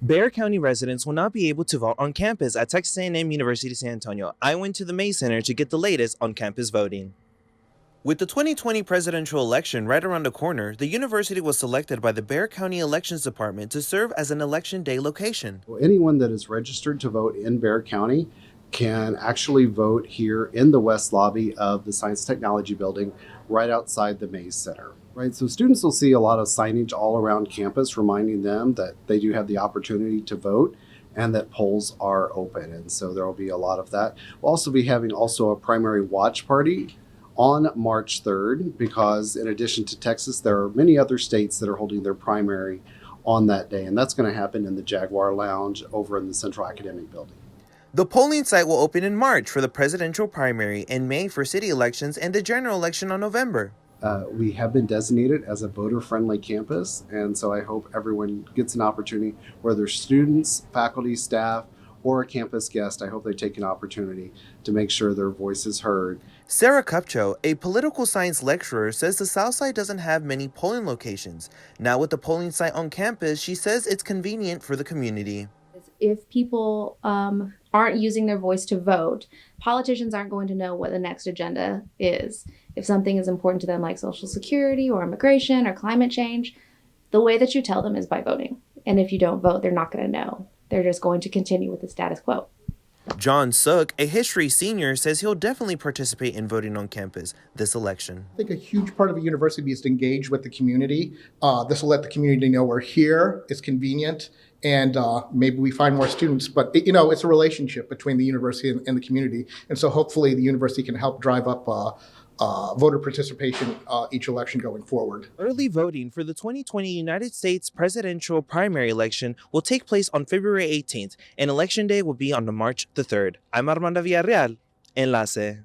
Bexar County residents will not be able to vote on campus at Texas A&M University San Antonio. I went to the May Center to get the latest on campus voting. With the 2020 presidential election right around the corner, the university was selected by the Bexar County Elections Department to serve as an election day location. Well, anyone that is registered to vote in Bexar County can actually vote here in the west lobby of the Science Technology Building right outside the Mays Center. Right, so students will see a lot of signage all around campus reminding them that they do have the opportunity to vote and that polls are open. And so there will be a lot of that. We'll also be having a primary watch party on March 3rd because in addition to Texas, there are many other states that are holding their primary on that day. And that's going to happen in the Jaguar Lounge over in the Central Academic Building. The polling site will open in March for the presidential primary and May for city elections and the general election on November. We have been designated as a voter-friendly campus, and so I hope everyone gets an opportunity, whether students, faculty, staff, or a campus guest. I hope they take an opportunity to make sure their voice is heard. Sarah Kupcho, a political science lecturer, says the Southside doesn't have many polling locations. Now with the polling site on campus, she says it's convenient for the community. If people aren't using their voice to vote, politicians aren't going to know what the next agenda is. If something is important to them, like Social Security or immigration or climate change, the way that you tell them is by voting. And if you don't vote, they're not going to know. They're just going to continue with the status quo. John Sook, a history senior, says he'll definitely participate in voting on campus this election. I think a huge part of a university is to engage with the community. This will let the community know we're here, it's convenient, and maybe we find more students. But, it's a relationship between the university and the community. And so hopefully the university can help drive up voter participation each election going forward. Early voting for the 2020 United States presidential primary election will take place on February 18th, and Election Day will be on March the 3rd. I'm Armando Villarreal, Enlace.